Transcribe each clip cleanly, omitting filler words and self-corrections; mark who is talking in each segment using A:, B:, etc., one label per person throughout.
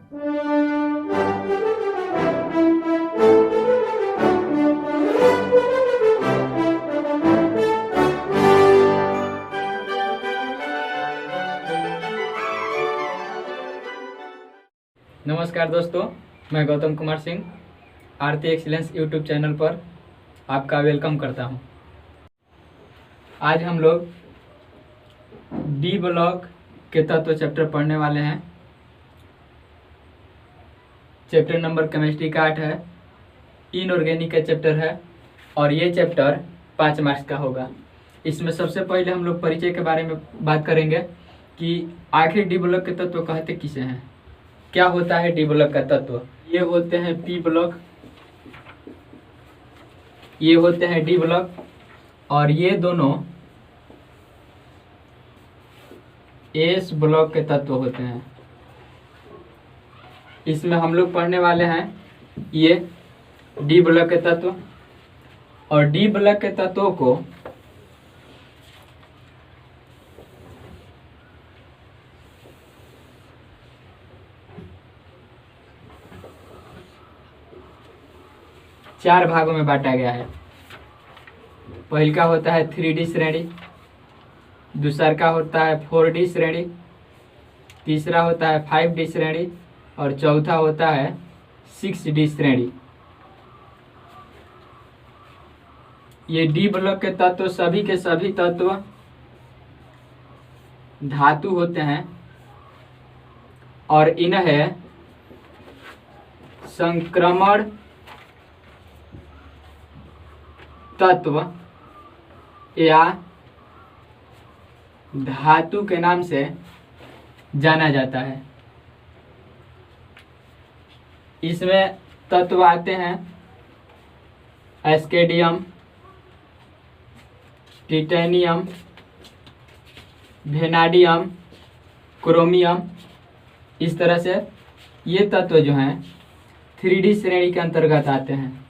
A: नमस्कार दोस्तों, मैं गौतम कुमार सिंह आरती एक्सीलेंस यूट्यूब चैनल पर आपका वेलकम करता हूं। आज हम लोग डी ब्लॉक के तत्व चैप्टर पढ़ने वाले हैं। चैप्टर नंबर केमिस्ट्री का 8 है, इनऑर्गेनिक का चैप्टर है और ये चैप्टर 5 मार्क्स का होगा। इसमें सबसे पहले हम लोग परिचय के बारे में बात करेंगे कि आखिर डी ब्लॉक के तत्व कहते किसे हैं, क्या होता है डी ब्लॉक का तत्व। ये होते हैं पी ब्लॉक, ये होते हैं डी ब्लॉक और ये दोनों एस ब्लॉक के तत्व होते हैं। इसमें हम लोग पढ़ने वाले हैं ये डी ब्लॉक के तत्व और डी ब्लॉक के तत्वों को चार भागों में बांटा गया है। पहल का होता है 3D श्रेणी, दूसरा का होता है 4D श्रेणी, तीसरा होता है 5D श्रेणी और चौथा होता है 6D श्रेणी। ये डी ब्लॉक के तत्व सभी के सभी तत्व धातु होते हैं और इन्हें संक्रमण तत्व या धातु के नाम से जाना जाता है। इसमें तत्व आते हैं एस्केडियम, टिटेनियम, वेनाडियम, क्रोमियम। इस तरह से ये तत्व जो हैं 3D श्रेणी के अंतर्गत आते हैं।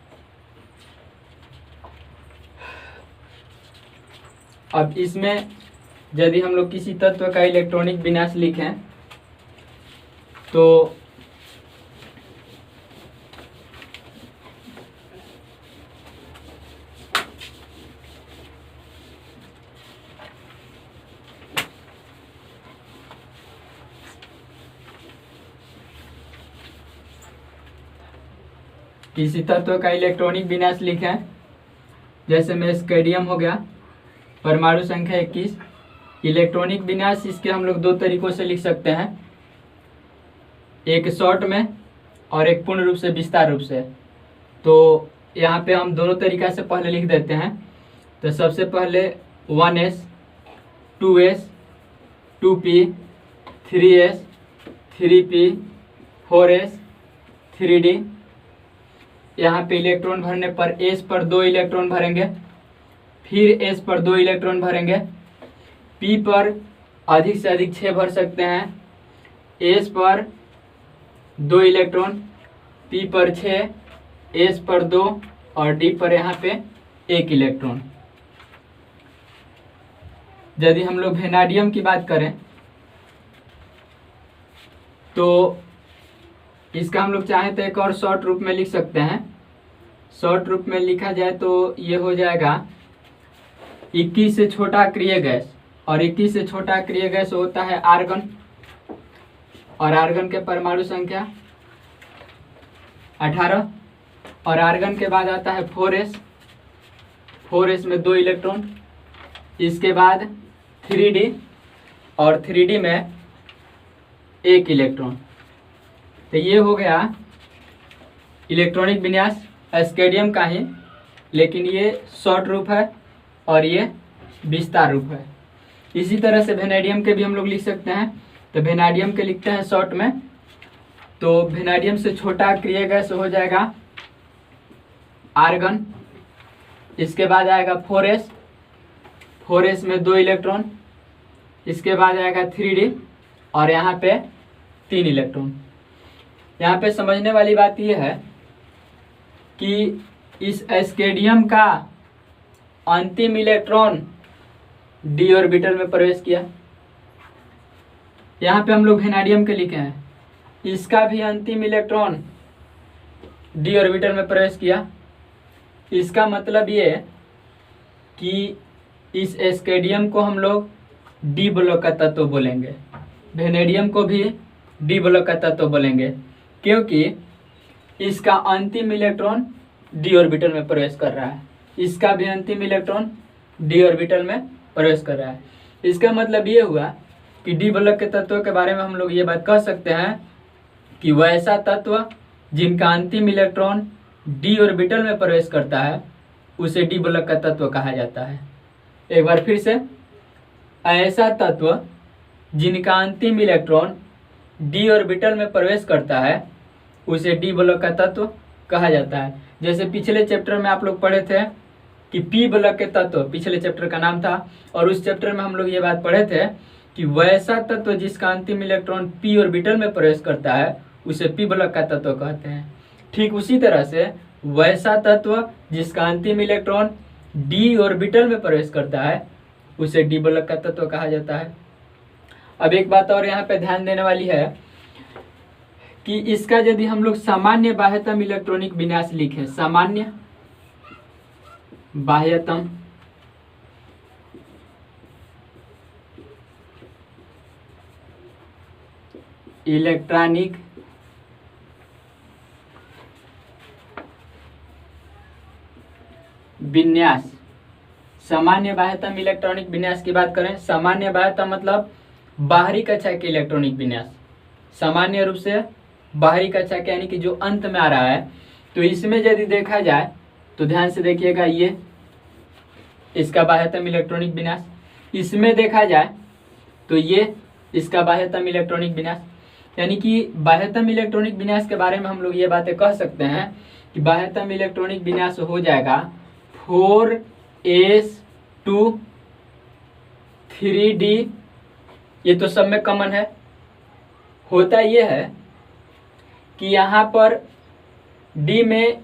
A: अब इसमें यदि हम लोग किसी तत्व का इलेक्ट्रॉनिक विन्यास लिखें तो किसी तत्व का इलेक्ट्रॉनिक विन्यास लिखें, जैसे में स्केडियम हो गया, परमाणु संख्या 21। इलेक्ट्रॉनिक विन्यास इसके हम लोग दो तरीकों से लिख सकते हैं, एक शॉर्ट में और एक पूर्ण रूप से विस्तार रूप से। तो यहाँ पे हम दोनों तरीका से पहले लिख देते हैं। तो सबसे पहले 1s, 2s, 2p, 3s, 3p, 4s, 3d। यहाँ पे इलेक्ट्रॉन भरने पर s पर 2 इलेक्ट्रॉन भरेंगे, फिर s पर 2 इलेक्ट्रॉन भरेंगे, p पर अधिक से अधिक 6 भर सकते हैं, s पर 2 इलेक्ट्रॉन, p पर 6, s पर 2 और d पर यहाँ पे 1 इलेक्ट्रॉन। यदि हम लोग वेनाडियम की बात करें तो इसका हम लोग चाहें तो एक और शॉर्ट रूप में लिख सकते हैं। शॉर्ट रूप में लिखा जाए तो ये हो जाएगा 21 से छोटा अक्रिय गैस, और 21 से छोटा अक्रिय गैस होता है आर्गन, और आर्गन के परमाणु संख्या 18, और आर्गन के बाद आता है 4s, 4s में 2 इलेक्ट्रॉन, इसके बाद 3d और 3d में 1 इलेक्ट्रॉन। तो ये हो गया इलेक्ट्रॉनिक विन्यास एस्केडियम का ही, लेकिन ये शॉर्ट रूप है और ये विस्तार रूप है। इसी तरह से वेनेडियम के भी हम लोग लिख सकते हैं। तो वेनाडियम के लिखते हैं शॉर्ट में, तो वेनाडियम से छोटा अक्रिय गैस हो जाएगा आर्गन, इसके बाद आएगा 4s, 4s में 2 इलेक्ट्रॉन, इसके बाद आएगा 3d और यहाँ पे 3 इलेक्ट्रॉन। यहाँ पे समझने वाली बात यह है कि इस एस्केडियम का अंतिम इलेक्ट्रॉन डी ऑर्बिटल में प्रवेश किया। यहाँ पे हम लोग वेनाडियम के लिखे हैं, इसका भी अंतिम इलेक्ट्रॉन डी ऑर्बिटल में प्रवेश किया। इसका मतलब ये कि इस एस्केडियम को हम लोग डी ब्लॉक का तत्व बोलेंगे, वेनेडियम को भी डी ब्लॉक का तत्व बोलेंगे, क्योंकि इसका अंतिम इलेक्ट्रॉन डी ऑर्बिटल में प्रवेश कर रहा है। इसका भी अंतिम इलेक्ट्रॉन डी ऑर्बिटल में प्रवेश कर रहा है। इसका मतलब ये हुआ कि डी ब्लॉक के तत्वों के बारे में हम लोग ये बात कह सकते हैं कि वैसा तत्व जिनका अंतिम इलेक्ट्रॉन डी ऑर्बिटल में प्रवेश करता है उसे डी ब्लॉक का तत्व कहा जाता है। एक बार फिर से, ऐसा तत्व जिनका अंतिम इलेक्ट्रॉन डी ऑर्बिटल में प्रवेश करता है उसे डी ब्लॉक का तत्व कहा जाता है। जैसे पिछले चैप्टर में आप लोग पढ़े थे कि पी ब्लॉक के तत्व, पिछले चैप्टर का नाम था, और उस चैप्टर में हम लोग ये बात पढ़े थे कि वैसा तत्व जिसका अंतिम इलेक्ट्रॉन पी ऑर्बिटल में प्रवेश करता है उसे पी ब्लॉक का तत्व कहते हैं। ठीक उसी तरह से वैसा तत्व जिसका अंतिम इलेक्ट्रॉन डी ऑर्बिटल में प्रवेश करता है उसे डी ब्लॉक का तत्व कहा जाता है। अब एक बात और यहाँ पे ध्यान देने वाली है कि इसका यदि हम लोग सामान्य बाह्यतम इलेक्ट्रॉनिक विन्यास लिखें, सामान्य बाह्यतम इलेक्ट्रॉनिक विन्यास, सामान्य बाह्यतम इलेक्ट्रॉनिक विन्यास की बात करें, सामान्य बाह्यतम मतलब बाहरी कक्षा के इलेक्ट्रॉनिक विन्यास, सामान्य रूप से बाहरी कक्षा के यानी कि जो अंत में आ रहा है। तो इसमें यदि देखा जाए तो ध्यान से देखिएगा, ये इसका बाह्यतम इलेक्ट्रॉनिक विन्यास, इसमें देखा जाए तो ये इसका बाह्यतम इलेक्ट्रॉनिक विन्यास, यानी कि बाह्यतम इलेक्ट्रॉनिक विन्यास के बारे में हम लोग ये बातें कह सकते हैं कि बाह्यतम इलेक्ट्रॉनिक विन्यास हो जाएगा 4s2 3d। ये तो सब में कॉमन है। होता ये है कि यहाँ पर डी में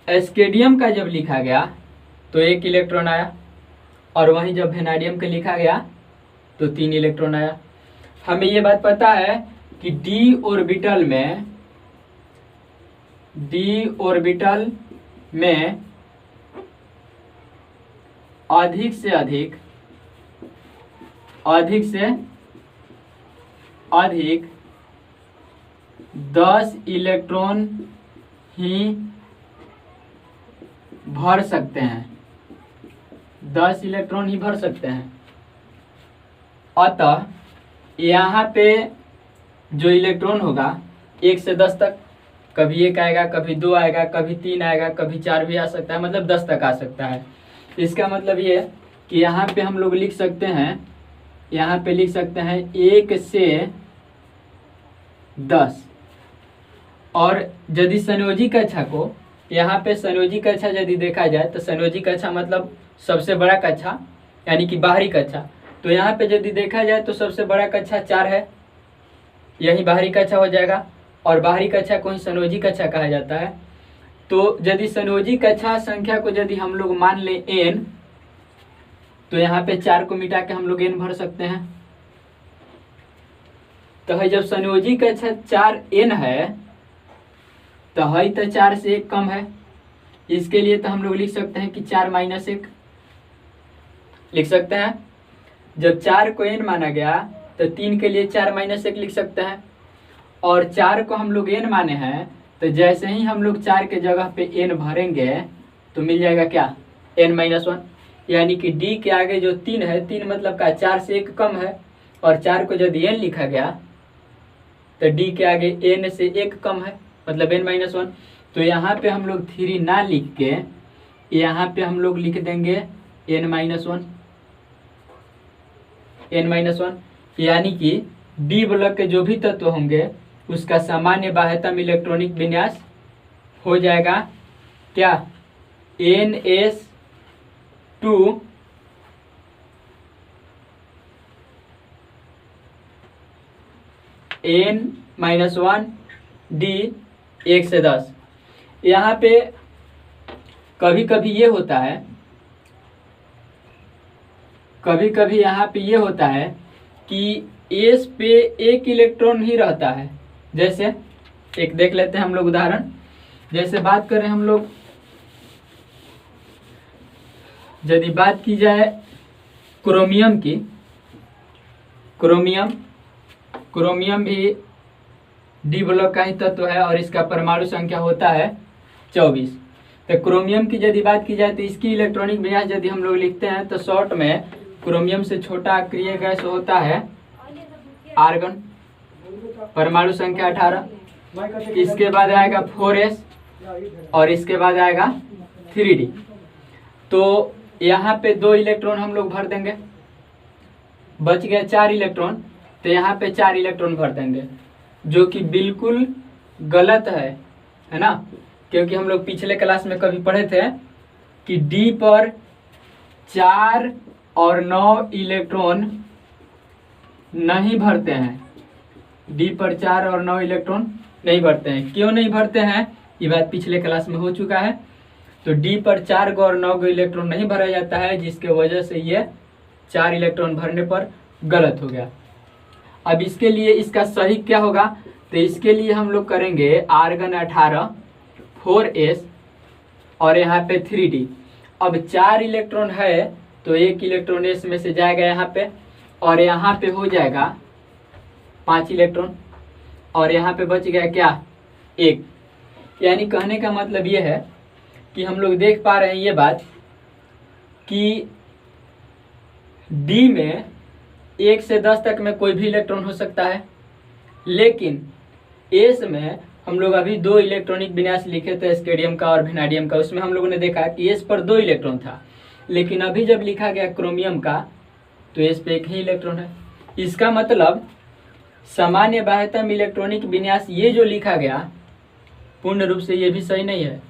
A: एस्केडियम का जब लिखा गया तो 1 इलेक्ट्रॉन आया, और वहीं जब वेनाडियम का लिखा गया तो 3 इलेक्ट्रॉन आया। हमें ये बात पता है कि डी ऑर्बिटल में अधिक से अधिक 10 इलेक्ट्रॉन ही भर सकते हैं, 10 इलेक्ट्रॉन ही भर सकते हैं। अतः यहाँ पे जो इलेक्ट्रॉन होगा 1 से 10 तक, कभी 1 आएगा, कभी 2 आएगा, कभी 3 आएगा, कभी 4 भी आ सकता है, मतलब 10 तक आ सकता है। इसका मतलब ये कि यहाँ पे हम लोग लिख सकते हैं, यहाँ पे लिख सकते हैं 1 से 10। और यदि संयोजी कक्षा को, यहाँ पे संयोजी कक्षा यदि देखा जाए तो संयोजी कक्षा मतलब सबसे बड़ा कक्षा यानी कि बाहरी कक्षा। तो यहाँ पे यदि देखा जाए तो सबसे बड़ा कक्षा 4 है, यही बाहरी कक्षा हो जाएगा, और बाहरी कक्षा को ही संयोजी कक्षा कहा जाता है। तो यदि संयोजी कक्षा संख्या को यदि हम लोग मान लें n, तो यहाँ पे 4 को मिटा के हम लोग n भर सकते हैं। तो है जब संयोजी कक्षा 4n है तो है तो 4 से 1 कम है, इसके लिए तो हम लोग लिख सकते हैं कि 4 - 1 लिख सकते हैं। जब 4 को n माना गया तो 3 के लिए 4 - 1 लिख सकते हैं, और 4 को हम लोग n माने हैं तो जैसे ही हम लोग 4 के जगह पे n भरेंगे तो मिल जाएगा क्या, n - 1, यानी कि d के आगे जो 3 है, 3 मतलब का 4 से 1 कम है, और 4 को यदि n लिखा गया तो d के आगे n से 1 कम है, मतलब n - 1। तो यहाँ पे हम लोग 3 ना लिख के यहाँ पे हम लोग लिख देंगे n - 1, यानी कि डी ब्लॉक के जो भी तत्व होंगे उसका सामान्य बाह्यतम इलेक्ट्रॉनिक विन्यास हो जाएगा क्या, ns2 n - 1 d 1 से 10। यहाँ पे कभी कभी ये होता है, यहाँ पे ये होता है कि एस पे 1 इलेक्ट्रॉन ही रहता है, जैसे एक देख लेते हैं हम लोग उदाहरण। जैसे बात करें हम लोग, यदि बात की जाए क्रोमियम की, क्रोमियम भी डी ब्लॉक का ही तत्व है और इसका परमाणु संख्या होता है 24। तो क्रोमियम की यदि बात की जाए तो इसकी इलेक्ट्रॉनिक विन्यास यदि हम लोग लिखते हैं तो शॉर्ट में क्रोमियम से छोटा अक्रिय गैस होता है आर्गन, परमाणु संख्या 18। इसके बाद आएगा 4s और इसके बाद आएगा 3d। तो यहाँ पे 2 इलेक्ट्रॉन हम लोग भर देंगे, बच गया 4 इलेक्ट्रॉन। तो यहाँ पे 4 इलेक्ट्रॉन भर देंगे, जो कि बिल्कुल गलत है ना, क्योंकि हम लोग पिछले क्लास में कभी पढ़े थे कि डी पर 4 और 9 इलेक्ट्रॉन नहीं भरते हैं। डी पर 4 और 9 इलेक्ट्रॉन नहीं भरते हैं। क्यों नहीं भरते हैं, ये बात पिछले क्लास में हो चुका है। तो डी पर 4 और 9 इलेक्ट्रॉन नहीं भरा जाता है, जिसके वजह से ये 4 इलेक्ट्रॉन भरने पर गलत हो गया। अब इसके लिए इसका सही क्या होगा, तो इसके लिए हम लोग करेंगे आर्गन 18 4s और यहाँ पे 3d। अब 4 इलेक्ट्रॉन है तो 1 इलेक्ट्रॉन s में से जाएगा यहाँ पे, और यहाँ पे हो जाएगा 5 इलेक्ट्रॉन, और यहाँ पे बच गया क्या 1। यानी कहने का मतलब ये है कि हम लोग देख पा रहे हैं ये बात कि डी में 1 से 10 तक में कोई भी इलेक्ट्रॉन हो सकता है, लेकिन एस में हम लोग अभी 2 इलेक्ट्रॉनिक विन्यास लिखे थे, स्केडियम का और वेनाडियम का। उसमें हम लोगों ने देखा कि एस पर 2 इलेक्ट्रॉन था, लेकिन अभी जब लिखा गया क्रोमियम का तो एस पे 1 ही इलेक्ट्रॉन है। इसका मतलब सामान्य बाह्यतम इलेक्ट्रॉनिक विन्यास ये जो लिखा गया पूर्ण रूप से ये भी सही नहीं है।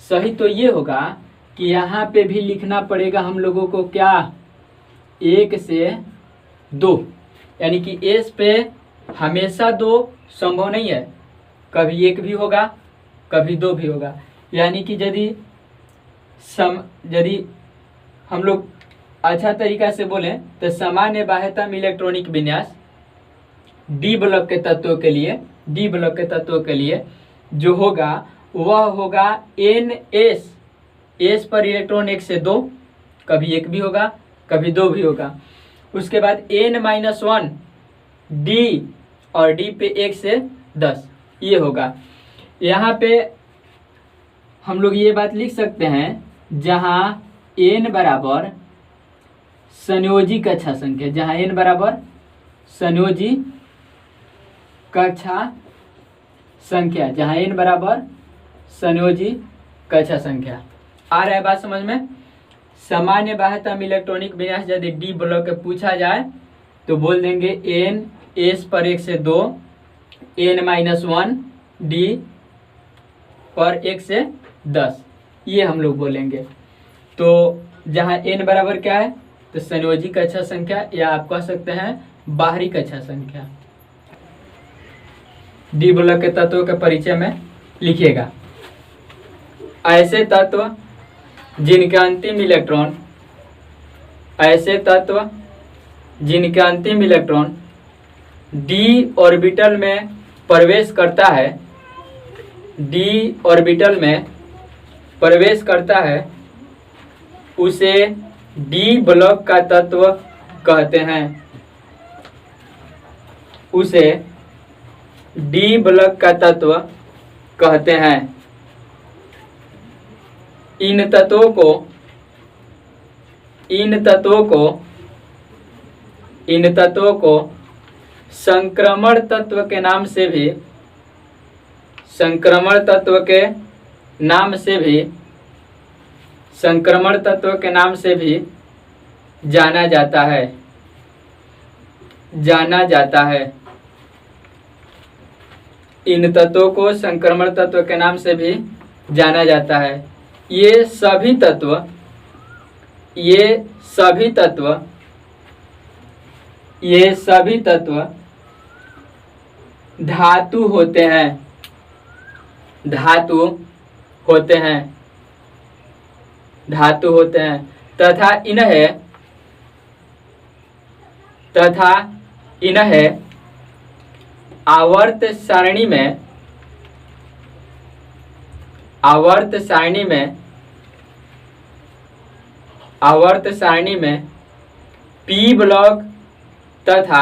A: सही तो ये होगा कि यहाँ पे भी लिखना पड़ेगा हम लोगों को क्या 1 से 2, यानी कि एस पे हमेशा 2 संभव नहीं है, कभी 1 भी होगा कभी 2 भी होगा। यानी कि यदि हम लोग अच्छा तरीका से बोलें तो सामान्य बाह्यतम इलेक्ट्रॉनिक विन्यास डी ब्लॉक के तत्वों के लिए जो होगा वह होगा NS। एस पर इलेक्ट्रॉन 1 से 2, कभी 1 भी होगा कभी 2 भी होगा। उसके बाद N-1 डी और डी पे 1 से 10 ये होगा। यहाँ पे हम लोग ये बात लिख सकते हैं जहाँ n बराबर संयोजी कक्षा संख्या, जहाँ n बराबर संयोजी कक्षा संख्या, जहाँ n बराबर संयोजी कक्षा संख्या। आ रहा है बात समझ में। सामान्य बाह्यतम इलेक्ट्रॉनिक विन्यास यदि डी ब्लॉक के पूछा जाए तो बोल देंगे n s पर 1 से 2, N-1 डी पर 1 से 10, ये हम लोग बोलेंगे। तो जहाँ n बराबर क्या है तो संयोजी कक्षा संख्या, या आप कह सकते हैं बाहरी कक्षा संख्या। डी ब्लॉक के तत्वों के परिचय में लिखिएगा। ऐसे तत्व जिनके अंतिम इलेक्ट्रॉन डी ऑर्बिटल में प्रवेश करता है उसे डी ब्लॉक का तत्व कहते हैं। उसे डी ब्लॉक का तत्व कहते हैं। इन तत्वों को संक्रमण तत्व के नाम से भी जाना जाता है। इन तत्वों को संक्रमण तत्व के नाम से भी जाना जाता है। ये सभी तत्व धातु होते हैं तथा इन्हें आवर्त सारणी में पी ब्लॉक तथा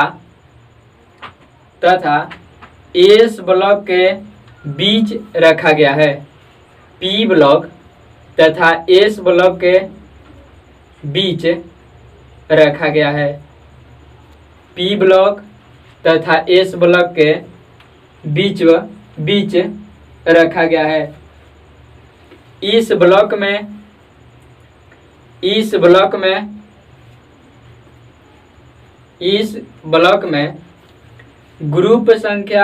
A: एस ब्लॉक के बीच रखा गया है। पी ब्लॉक तथा एस ब्लॉक के बीच रखा गया है। पी ब्लॉक तथा एस ब्लॉक के बीच रखा गया है। इस ब्लॉक में ग्रुप संख्या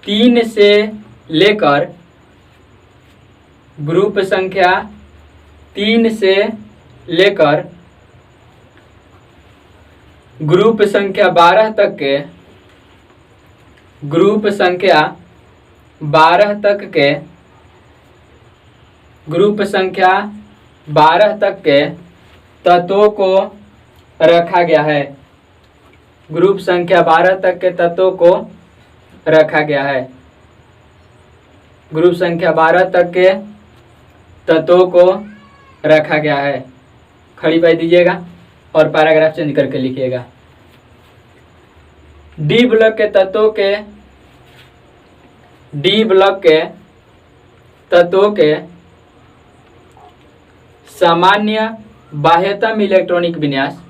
A: 3 से लेकर ग्रुप संख्या 12 तक के तत्वों को रखा गया है। ग्रुप संख्या 12 तक के तत्वों को रखा गया है। ग्रुप संख्या 12 तक के तत्वों को रखा गया है। खड़ी पाई दीजिएगा और पैराग्राफ चेंज करके लिखिएगा। डी ब्लॉक के तत्वों के सामान्य बाह्यतम इलेक्ट्रॉनिक विन्यास।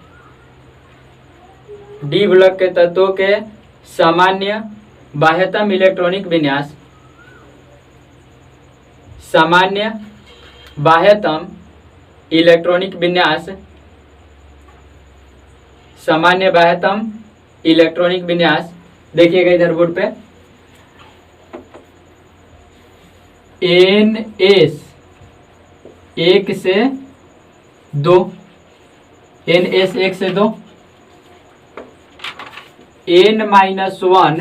A: डी ब्लॉक के तत्वों के सामान्य बाह्यतम इलेक्ट्रॉनिक विन्यास। सामान्य बाह्यतम इलेक्ट्रॉनिक विन्यास। सामान्य बाह्यतम इलेक्ट्रॉनिक विन्यास देखिएगा इधर बोर्ड पे। NS 1 से 2, NS 1 से 2, N-1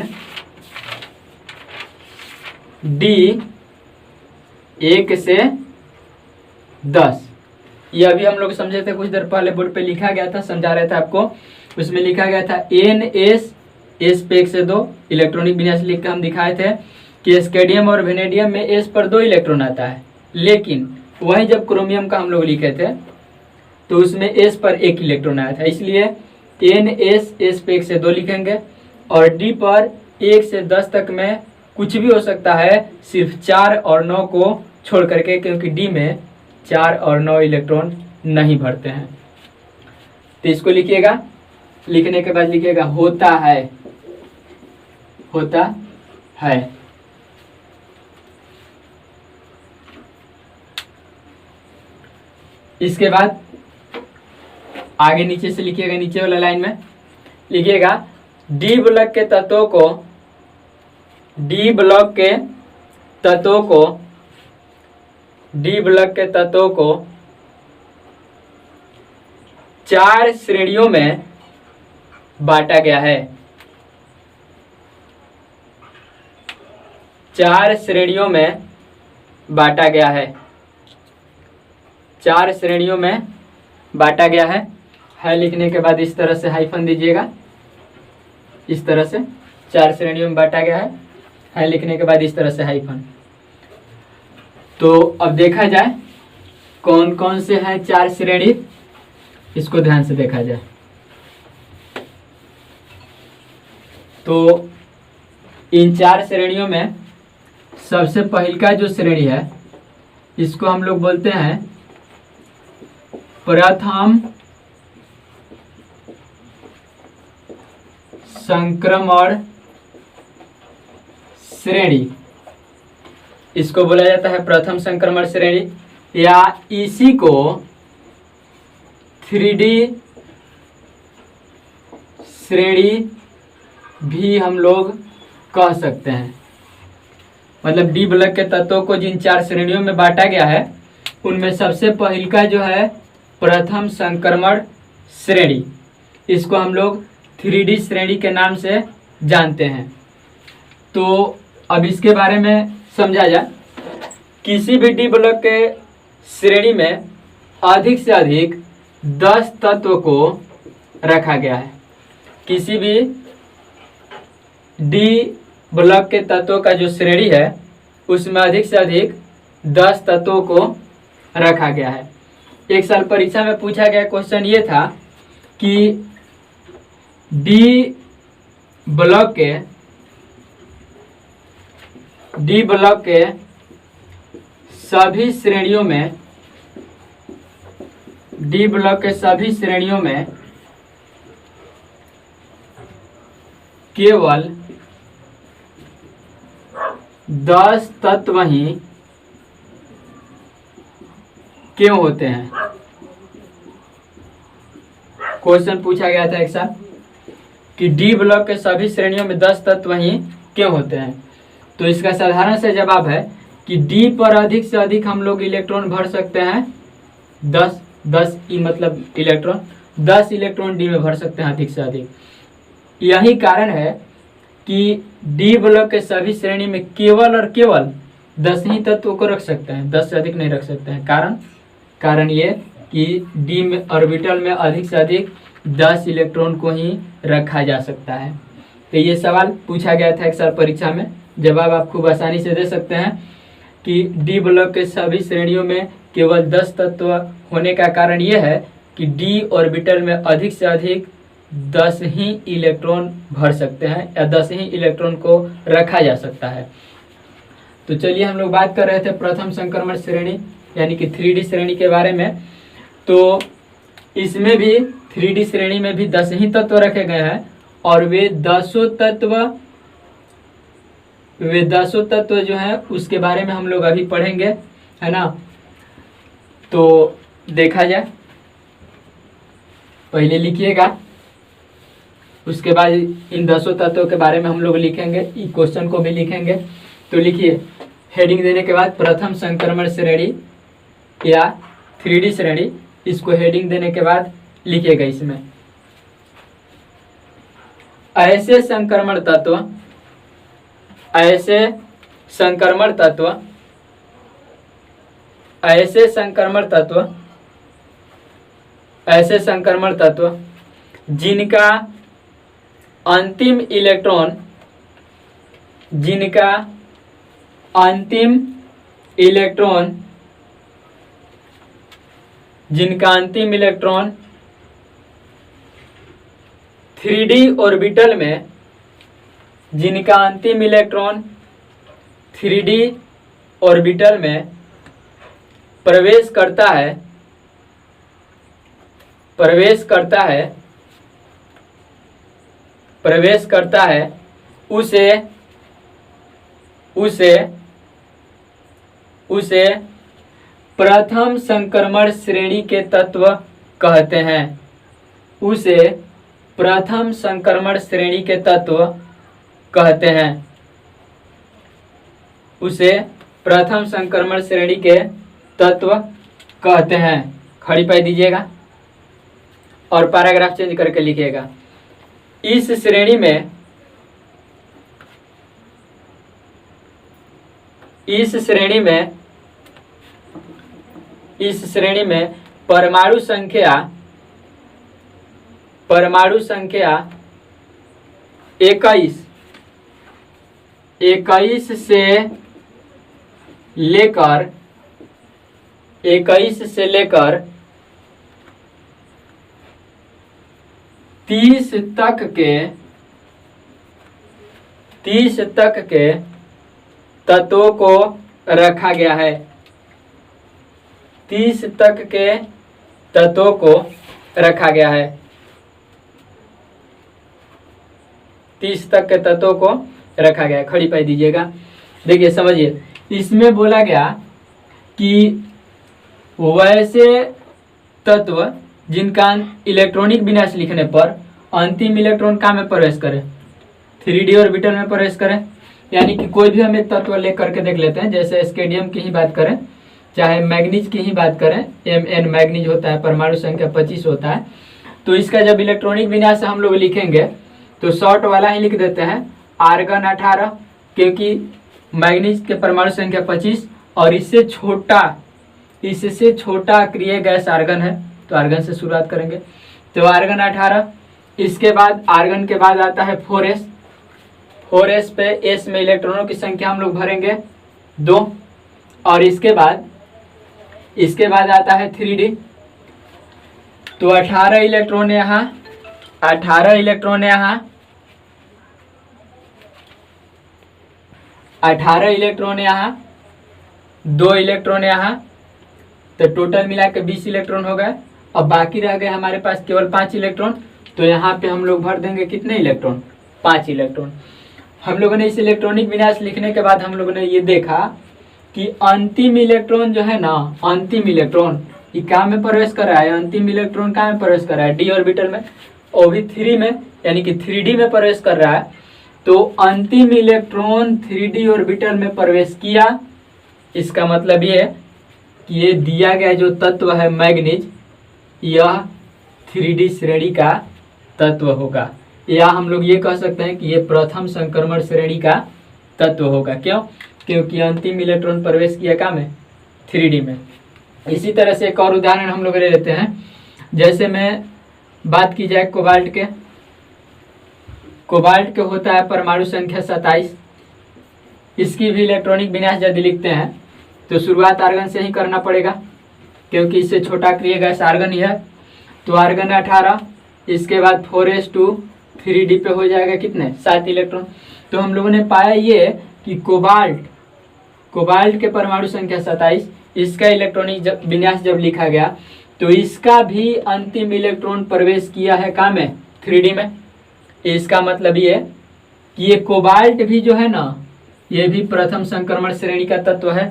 A: D 1 से 10। ये अभी हम लोग समझे थे, कुछ देर पहले बोर्ड पे लिखा गया था, समझा रहा था आपको। उसमें लिखा गया था NS S पे 1 से 2 इलेक्ट्रॉनिक विन्यास लिख कर हम दिखाए थे कि स्केडियम और वेनेडियम में S पर 2 इलेक्ट्रॉन आता है, लेकिन वही जब क्रोमियम का हम लोग लिखे थे तो उसमें S पर 1 इलेक्ट्रॉन आया था, इसलिए NS S पे 1 से 2 लिखेंगे। और D पर 1 से 10 तक में कुछ भी हो सकता है, सिर्फ 4 और 9 को छोड़ करके, क्योंकि D में 4 और 9 इलेक्ट्रॉन नहीं भरते हैं। तो इसको लिखिएगा। लिखने के बाद लिखिएगा होता है। इसके बाद आगे नीचे से लिखिएगा, नीचे वाला लाइन में लिखिएगा डी ब्लॉक के तत्वों को 4 श्रेणियों में बांटा गया है। 4 श्रेणियों में बांटा गया है। 4 श्रेणियों में बांटा गया है लिखने के बाद इस तरह से हाइफन दीजिएगा। इस तरह से 4 श्रेणियों में बांटा गया है लिखने के बाद इस तरह से हाइफन। तो अब देखा जाए कौन कौन से हैं 4 श्रेणी, इसको ध्यान से देखा जाए। तो इन 4 श्रेणियों में सबसे पहले का जो श्रेणी है इसको हम लोग बोलते हैं प्रथम संक्रमण श्रेणी। इसको बोला जाता है प्रथम संक्रमण श्रेणी, या इसी को 3D श्रेणी भी हम लोग कह सकते हैं। मतलब डी ब्लॉक के तत्वों को जिन 4 श्रेणियों में बांटा गया है उनमें सबसे पहले का जो है प्रथम संक्रमण श्रेणी, इसको हम लोग 3D श्रेणी के नाम से जानते हैं। तो अब इसके बारे में समझा जाए। किसी भी डी ब्लॉक के श्रेणी में अधिक से अधिक 10 तत्व को रखा गया है। किसी भी डी ब्लॉक के तत्वों का जो श्रेणी है उसमें अधिक से अधिक 10 तत्वों को रखा गया है। एक साल परीक्षा में पूछा गया क्वेश्चन ये था कि डी ब्लॉक के सभी श्रेणियों में केवल 10 तत्व ही क्यों होते हैं। क्वेश्चन पूछा गया था एक साल कि डी ब्लॉक के सभी श्रेणियों में 10 तत्व ही क्यों होते हैं। तो इसका साधारण से जवाब है कि डी पर अधिक से अधिक हम लोग इलेक्ट्रॉन भर सकते हैं 10 ई मतलब इलेक्ट्रॉन 10 इलेक्ट्रॉन डी में भर सकते हैं अधिक से अधिक। यही कारण है कि डी ब्लॉक के सभी श्रेणी में केवल और केवल 10 ही तत्वों को रख सकते हैं, 10 से अधिक नहीं रख सकते हैं। कारण ये कि डी में ऑर्बिटल में अधिक से अधिक 10 इलेक्ट्रॉन को ही रखा जा सकता है। तो ये सवाल पूछा गया था एक साल परीक्षा में, जवाब आप खूब आसानी से दे सकते हैं कि डी ब्लॉक के सभी श्रेणियों में केवल 10 तत्व होने का कारण यह है कि डी ऑर्बिटल में अधिक से अधिक 10 ही इलेक्ट्रॉन भर सकते हैं या 10 ही इलेक्ट्रॉन को रखा जा सकता है। तो चलिए हम लोग बात कर रहे थे प्रथम संक्रमण श्रेणी यानी कि 3D श्रेणी के बारे में। तो इसमें भी 3D श्रेणी में भी 10 ही तत्व रखे गए हैं और वे दसों तत्व जो है उसके बारे में हम लोग अभी पढ़ेंगे, है ना। तो देखा जाए, पहले लिखिएगा, उसके बाद इन 10 तत्वों के बारे में हम लोग लिखेंगे, क्वेश्चन को भी लिखेंगे। तो लिखिए, हेडिंग देने के बाद प्रथम संक्रमण श्रेणी या 3D श्रेणी, इसको हेडिंग देने के बाद लिखिएगा इसमें ऐसे संक्रमण तत्व जिनका अंतिम इलेक्ट्रॉन 3D ऑर्बिटल में, जिनका अंतिम इलेक्ट्रॉन 3D ऑर्बिटल में प्रवेश करता है उसे प्रथम संक्रमण श्रेणी के तत्व कहते हैं। उसे प्रथम संक्रमण श्रेणी के तत्व कहते हैं। उसे प्रथम संक्रमण श्रेणी के तत्व कहते हैं। खड़ी पाई दीजिएगा और पैराग्राफ चेंज करके लिखिएगा। इस श्रेणी में परमाणु संख्या 21 से लेकर 30 तक के तत्वों को रखा गया है। 30 तक के तत्वों को रखा गया है। 30 तक के तत्वों को रखा गया है। खड़ी पाई दीजिएगा। देखिए समझिए, इसमें बोला गया कि वैसे तत्व जिनका इलेक्ट्रॉनिक विन्यास लिखने पर अंतिम इलेक्ट्रॉन कहाँ में प्रवेश करे, 3D ऑर्बिटल में प्रवेश करे। यानी कि कोई भी हम एक तत्व ले करके देख लेते हैं, जैसे स्केडियम की ही बात करें, चाहे मैग्नीज की ही बात करें, Mn मैग्नीज होता है, परमाणु संख्या 25 होता है। तो इसका जब इलेक्ट्रॉनिक विन्यास हम लोग लिखेंगे तो शॉर्ट वाला ही लिख देते हैं, आर्गन 18, क्योंकि मैग्नीज के परमाणु संख्या 25 और इससे छोटा अक्रिय गैस आर्गन है, तो आर्गन से शुरुआत करेंगे। तो आर्गन 18, इसके बाद आर्गन के बाद आता है 4s। 4s पे s में इलेक्ट्रॉनों की संख्या हम लोग भरेंगे 2, और इसके बाद आता है 3d। तो 18 इलेक्ट्रॉन यहाँ, 18 इलेक्ट्रॉन यहाँ, 18 इलेक्ट्रॉन यहाँ, 2 इलेक्ट्रॉन यहाँ, तो टोटल मिला के 20 इलेक्ट्रॉन हो गए। अब बाकी रह गए हमारे पास केवल 5 इलेक्ट्रॉन। तो यहाँ पे हम लोग भर देंगे कितने इलेक्ट्रॉन? 5 इलेक्ट्रॉन। हम लोगों ने इस इलेक्ट्रॉनिक विन्यास लिखने के बाद हम लोगों ने ये देखा कि अंतिम इलेक्ट्रॉन जो है ना, अंतिम इलेक्ट्रॉन ये कहाँ में प्रवेश कर रहा है? अंतिम इलेक्ट्रॉन कहाँ में प्रवेश कर रहा है? डी ऑर्बिटल में, और भी 3 में, यानी कि 3d में प्रवेश कर रहा है। तो अंतिम इलेक्ट्रॉन 3d ऑर्बिटल में प्रवेश किया, इसका मतलब ये है कि ये दिया गया जो तत्व है मैग्नीज, यह 3d श्रेणी का तत्व होगा, या हम लोग ये कह सकते हैं कि ये प्रथम संक्रमण श्रेणी का तत्व होगा। क्यों? क्योंकि अंतिम इलेक्ट्रॉन प्रवेश किया कहाँ में? 3d में। इसी तरह से एक और उदाहरण हम लोग ले लेते हैं। जैसे में बात की जाए कोबाल्ट के, कोबाल्ट के होता है परमाणु संख्या 27। इसकी भी इलेक्ट्रॉनिक विन्यास यदि लिखते हैं तो शुरुआत आर्गन से ही करना पड़ेगा, क्योंकि इससे छोटा क्रिय गैस आर्गन ही है। तो आर्गन 18, इसके बाद 4s2 3d पे हो जाएगा कितने? 7 इलेक्ट्रॉन। तो हम लोगों ने पाया ये कि कोबाल्ट के परमाणु संख्या 27, इसका इलेक्ट्रॉनिक विन्यास जब लिखा गया तो इसका भी अंतिम इलेक्ट्रॉन प्रवेश किया है कहाँ में? 3d में। इसका मतलब ये कि ये कोबाल्ट भी जो है ना, ये भी प्रथम संक्रमण श्रेणी का तत्व है।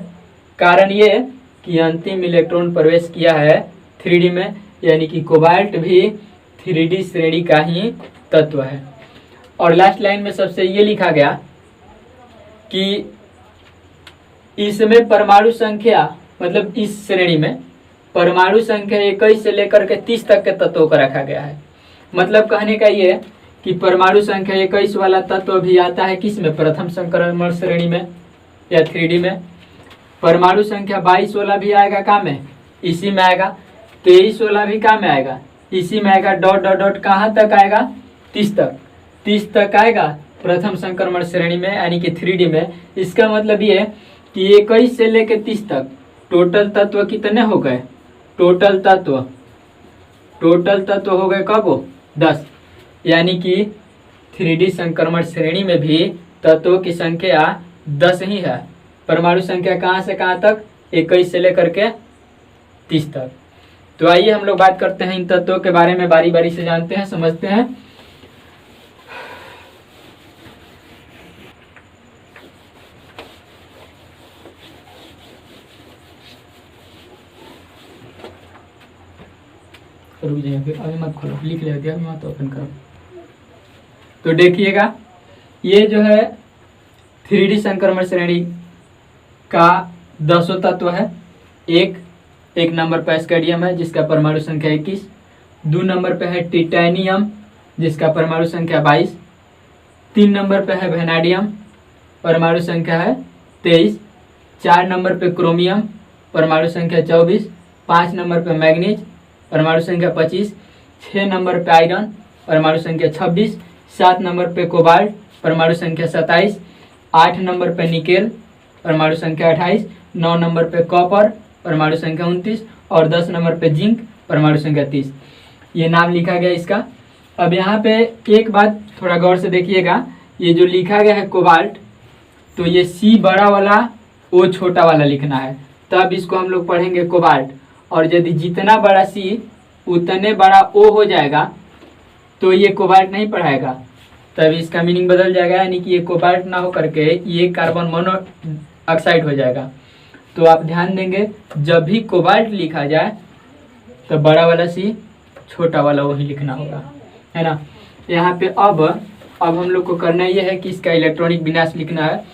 A: कारण ये कि अंतिम इलेक्ट्रॉन प्रवेश किया है 3d में, यानी कि कोबाल्ट भी 3d श्रेणी का ही तत्व है। और लास्ट लाइन में सबसे ये लिखा गया कि इसमें परमाणु संख्या, मतलब इस श्रेणी में परमाणु संख्या 21 से लेकर के 30 तक के तत्वों का रखा गया है। मतलब कहने का ये कि परमाणु संख्या 21 वाला तत्व भी आता है किस में? प्रथम संक्रमण श्रेणी में या 3d में। परमाणु संख्या 22 वाला भी आएगा कहाँ में? इसी में आएगा। 23 वाला भी कहाँ में आएगा? इसी में आएगा। डॉट डॉट डॉट कहाँ तक आएगा? 30 तक। 30 तक आएगा प्रथम संक्रमण श्रेणी में, यानी कि 3d में। इसका मतलब ये कि 21 से लेकर 30 तक टोटल तत्व कितने हो गए? टोटल तत्व हो गए कब? 10। यानी कि 3d संक्रमण श्रेणी में भी तत्वों की संख्या 10 ही है। परमाणु संख्या कहाँ से कहाँ तक? 21 से लेकर के 30 तक। तो आइए हम लोग बात करते हैं इन तत्वों के बारे में, बारी बारी से जानते हैं, समझते हैं। रुक जाइए, फिर अभी मत खोलो, लिख लेते हैं, अभी मत ओपन करो। तो देखिएगा, ये जो है 3d संक्रमण श्रेणी का 10 तत्व है। एक नंबर पर स्कैंडियम है जिसका परमाणु संख्या 21। 2 नंबर पे है टिटेनियम जिसका परमाणु संख्या 22। 3 नंबर पे है वेनाडियम, परमाणु संख्या है 23। 4 नंबर पे क्रोमियम, परमाणु संख्या 24। 5 नंबर पे मैग्नीज, परमाणु संख्या 25। 6 नंबर पे आयरन, परमाणु संख्या 26। 7 नंबर पे कोबाल्ट, परमाणु संख्या 27। 8 नंबर पे निकेल, परमाणु संख्या 28। 9 नंबर पे कॉपर, परमाणु संख्या 29। और 10 नंबर पे जिंक, परमाणु संख्या 30। ये नाम लिखा गया इसका। अब यहाँ पे एक बात थोड़ा गौर से देखिएगा, ये जो लिखा गया है कोबाल्ट, तो ये C बड़ा वाला O छोटा वाला लिखना है, तब इसको हम लोग पढ़ेंगे कोबाल्ट। और यदि जितना बड़ा C उतने बड़ा O हो जाएगा तो ये कोबाल्ट नहीं पढ़ाएगा, तब इसका मीनिंग बदल जाएगा, यानी कि ये कोबाल्ट ना हो करके ये कार्बन मोनोऑक्साइड हो जाएगा। तो आप ध्यान देंगे, जब भी कोबाल्ट लिखा जाए तो बड़ा वाला C, छोटा वाला वही लिखना होगा, है ना। यहाँ पे अब हम लोग को करना ये है कि इसका इलेक्ट्रॉनिक विन्यास लिखना है।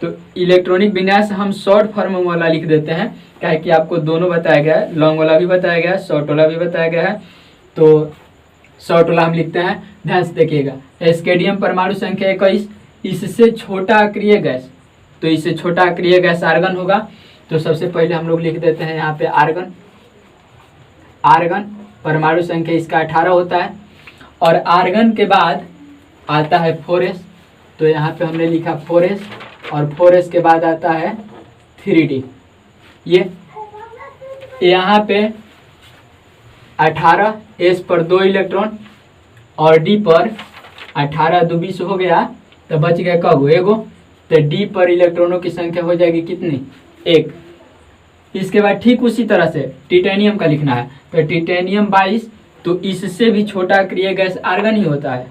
A: तो इलेक्ट्रॉनिक विन्यास हम शॉर्ट फॉर्म वाला लिख देते हैं, क्या है कि आपको दोनों बताया गया है, लॉन्ग वाला भी बताया गया है, शॉर्ट वाला भी बताया गया है। तो शॉर्ट वाला हम लिखते हैं, ध्यान से देखिएगा। स्केडियम परमाणु संख्या 21, इससे छोटा अक्रिय गैस, तो इससे छोटा अक्रिय गैस आर्गन होगा। तो सबसे पहले हम लोग लिख देते हैं यहाँ पे आर्गन। परमाणु संख्या इसका 18 होता है। और आर्गन के बाद आता है 4s। तो यहाँ पे हमने लिखा 4s और 4s के बाद आता है 3d। ये यहाँ पे 18 s पर 2 इलेक्ट्रॉन और d पर 18 दो 20 हो गया, तो बच गया कब एगो, तो d पर इलेक्ट्रॉनों की संख्या हो जाएगी कितनी, 1। इसके बाद ठीक उसी तरह से टिटेनियम का लिखना है, तो टिटेनियम 22, तो इससे भी छोटा अक्रिय गैस आर्गन ही होता है।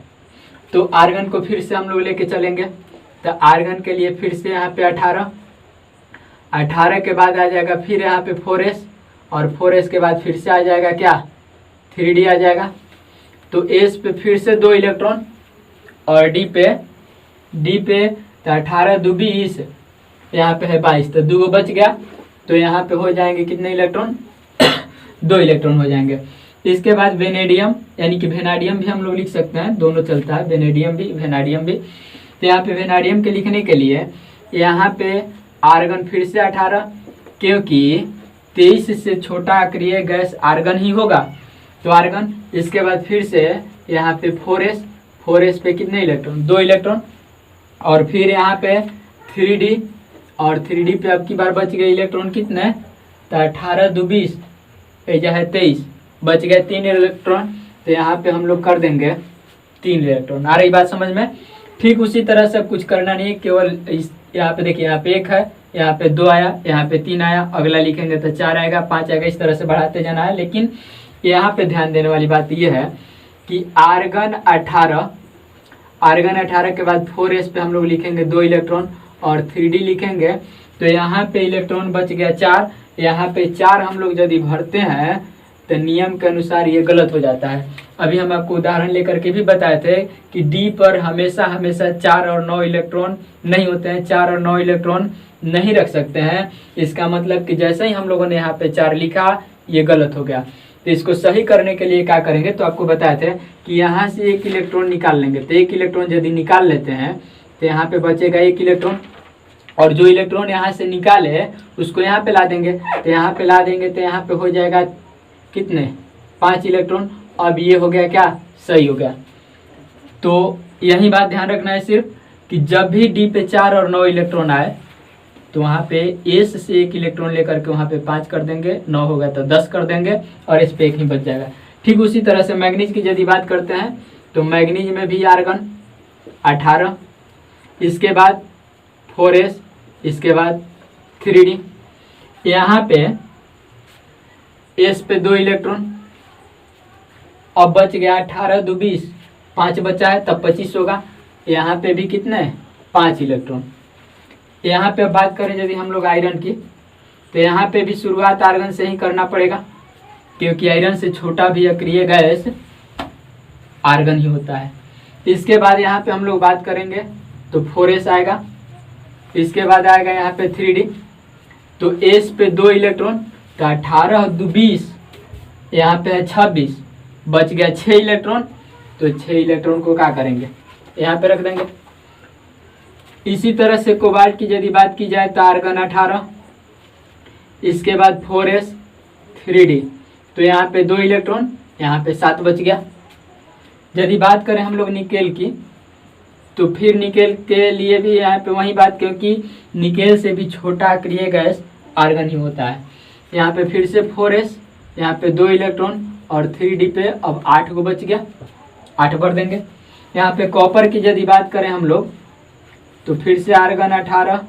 A: तो आर्गन को फिर से हम लोग लेके चलेंगे, तो आर्गन के लिए फिर से यहाँ पे 18 के बाद आ जाएगा फिर यहाँ पे 4s और 4s के बाद फिर से आ जाएगा क्या, 3d आ जाएगा। तो s पे फिर से 2 इलेक्ट्रॉन और d पे तो 18 दो 20, यहाँ पे है 22, तो 2 बच गया, तो यहाँ पे हो जाएंगे कितने इलेक्ट्रॉन 2 इलेक्ट्रॉन हो जाएंगे। इसके बाद वेनेडियम यानी कि वेनाडियम भी हम लोग लिख सकते हैं, दोनों चलता है, वेनेडियम भी वेनाडियम भी। तो यहाँ पे वेनाडियम के लिखने के लिए यहाँ पे आर्गन फिर से 18, क्योंकि 23 से छोटा अक्रिय गैस आर्गन ही होगा, तो आर्गन। इसके बाद फिर से यहाँ पे 4s पे कितने इलेक्ट्रॉन 2 इलेक्ट्रॉन और फिर यहाँ पे 3d और 3d पे अब की बार बच गए इलेक्ट्रॉन कितने, तो 18 दो 20, यह है 23, बच गए 3 इलेक्ट्रॉन, तो यहाँ पे हम लोग कर देंगे 3 इलेक्ट्रॉन। आ रही बात समझ में। ठीक उसी तरह से कुछ करना नहीं है, केवल इस यहाँ पे देखिए, यहाँ पे 1 है, यहाँ पे 2 आया, यहाँ पे 3 आया, अगला लिखेंगे तो 4 आएगा, 5 आएगा, इस तरह से बढ़ाते जाना है। लेकिन यहाँ पे ध्यान देने वाली बात यह है कि आर्गन 18 के बाद 4s पे हम लोग लिखेंगे 2 इलेक्ट्रॉन और 3d लिखेंगे, तो यहाँ पे इलेक्ट्रॉन बच गया 4। यहाँ पे 4 हम लोग यदि भरते हैं तो नियम के अनुसार ये गलत हो जाता है। अभी हम आपको उदाहरण लेकर के भी बताए थे कि d पर हमेशा 4 और 9 इलेक्ट्रॉन नहीं होते हैं, 4 और 9 इलेक्ट्रॉन नहीं रख सकते हैं। इसका मतलब कि जैसे ही हम लोगों ने यहाँ पे 4 लिखा, ये गलत हो गया। तो इसको सही करने के लिए क्या करेंगे, तो आपको बताए थे कि यहाँ से 1 इलेक्ट्रॉन निकाल लेंगे, तो 1 इलेक्ट्रॉन यदि निकाल लेते हैं तो यहाँ पे बचेगा 1 इलेक्ट्रॉन, और जो इलेक्ट्रॉन यहाँ से निकाले उसको यहाँ पे ला देंगे, तो यहाँ पे ला देंगे तो यहाँ पे हो जाएगा कितने 5 इलेक्ट्रॉन। अब ये हो गया क्या, सही हो गया। तो यही बात ध्यान रखना है सिर्फ कि जब भी d पे 4 और 9 इलेक्ट्रॉन आए तो वहाँ पे s से 1 इलेक्ट्रॉन लेकर के वहाँ पे 5 कर देंगे, 9 होगा तो 10 कर देंगे और इस पे 1 ही बच जाएगा। ठीक उसी तरह से मैग्नीज की यदि बात करते हैं तो मैग्नीज में भी आर्गन 18, इसके बाद 4s, इसके बाद 3d। यहाँ पे s पे 2 इलेक्ट्रॉन, अब बच गया 18 दो 20, 5 बचा है तब 25 होगा। यहाँ पे भी कितने 5 इलेक्ट्रॉन। यहाँ पे बात करें यदि हम लोग आयरन की, तो यहाँ पे भी शुरुआत आर्गन से ही करना पड़ेगा, क्योंकि आयरन से छोटा भी अक्रिय गैस आर्गन ही होता है। इसके बाद यहाँ पे हम लोग बात करेंगे तो 4s आएगा, इसके बाद आएगा यहाँ पे 3d, तो s पे 2 इलेक्ट्रॉन, तो 18 दो 20, यहाँ पे है 26, बच गया 6 इलेक्ट्रॉन, तो 6 इलेक्ट्रॉन को क्या करेंगे, यहाँ पे रख देंगे। इसी तरह से कोबाल्ट की यदि बात की जाए तो आर्गन 18, इसके बाद 4s 3d, तो यहाँ पे 2 इलेक्ट्रॉन, यहाँ पे 7 बच गया। यदि बात करें हम लोग निकेल की, तो फिर निकेल के लिए भी यहाँ पे वही बात, क्योंकि निकेल से भी छोटा अक्रिय गैस आर्गन ही होता है। यहाँ पे फिर से 4s, यहाँ पे 2 इलेक्ट्रॉन और 3d पे अब 8 को बच गया, 8 भर देंगे। यहाँ पे कॉपर की यदि बात करें हम लोग तो फिर से आर्गन 18,